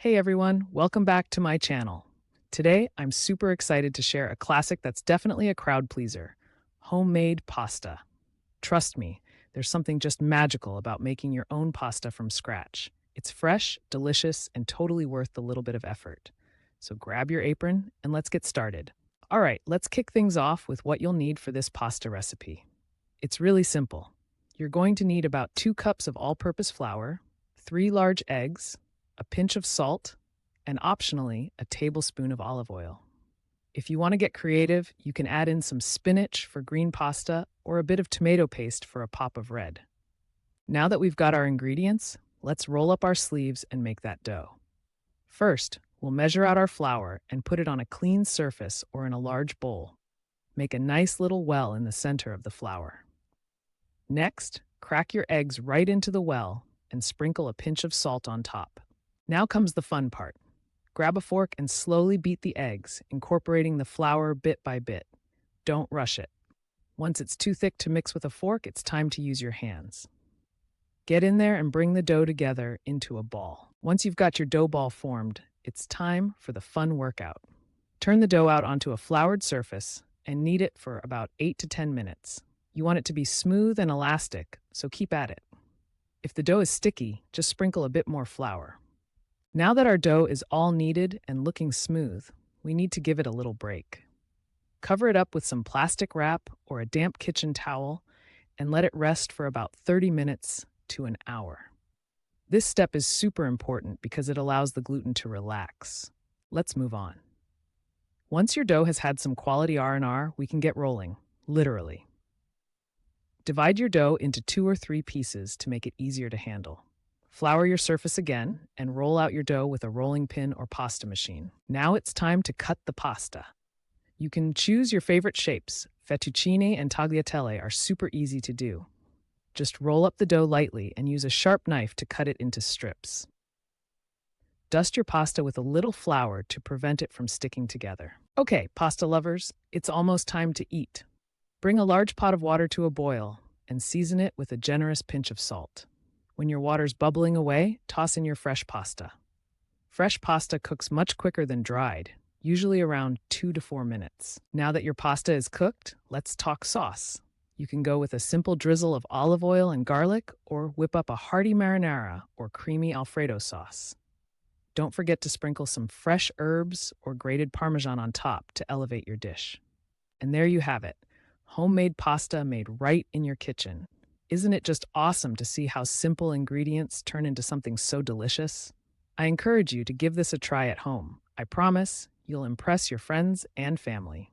Hey everyone, welcome back to my channel. Today, I'm super excited to share a classic that's definitely a crowd pleaser: homemade pasta. Trust me, there's something just magical about making your own pasta from scratch. It's fresh, delicious, and totally worth the little bit of effort. So grab your apron and let's get started. All right, let's kick things off with what you'll need for this pasta recipe. It's really simple. You're going to need about 2 cups of all purpose flour, 3 large eggs, a pinch of salt, and optionally, a tablespoon of olive oil. If you want to get creative, you can add in some spinach for green pasta or a bit of tomato paste for a pop of red. Now that we've got our ingredients, let's roll up our sleeves and make that dough. First, we'll measure out our flour and put it on a clean surface or in a large bowl. Make a nice little well in the center of the flour. Next, crack your eggs right into the well and sprinkle a pinch of salt on top. Now comes the fun part. Grab a fork and slowly beat the eggs, incorporating the flour bit by bit. Don't rush it. Once it's too thick to mix with a fork, it's time to use your hands. Get in there and bring the dough together into a ball. Once you've got your dough ball formed, it's time for the fun workout. Turn the dough out onto a floured surface and knead it for about 8 to 10 minutes. You want it to be smooth and elastic, so keep at it. If the dough is sticky, just sprinkle a bit more flour. Now that our dough is all kneaded and looking smooth, we need to give it a little break. Cover it up with some plastic wrap or a damp kitchen towel and let it rest for about 30 minutes to an hour. This step is super important because it allows the gluten to relax. Let's move on. Once your dough has had some quality R&R, we can get rolling, literally. Divide your dough into 2 or 3 pieces to make it easier to handle. Flour your surface again and roll out your dough with a rolling pin or pasta machine. Now it's time to cut the pasta. You can choose your favorite shapes. Fettuccine and tagliatelle are super easy to do. Just roll up the dough lightly and use a sharp knife to cut it into strips. Dust your pasta with a little flour to prevent it from sticking together. Okay, pasta lovers, it's almost time to eat. Bring a large pot of water to a boil and season it with a generous pinch of salt. When your water's bubbling away, toss in your fresh pasta. Fresh pasta cooks much quicker than dried, usually around 2 to 4 minutes. Now that your pasta is cooked, let's talk sauce. You can go with a simple drizzle of olive oil and garlic, or whip up a hearty marinara or creamy Alfredo sauce. Don't forget to sprinkle some fresh herbs or grated Parmesan on top to elevate your dish. And there you have it, homemade pasta made right in your kitchen. Isn't it just awesome to see how simple ingredients turn into something so delicious? I encourage you to give this a try at home. I promise you'll impress your friends and family.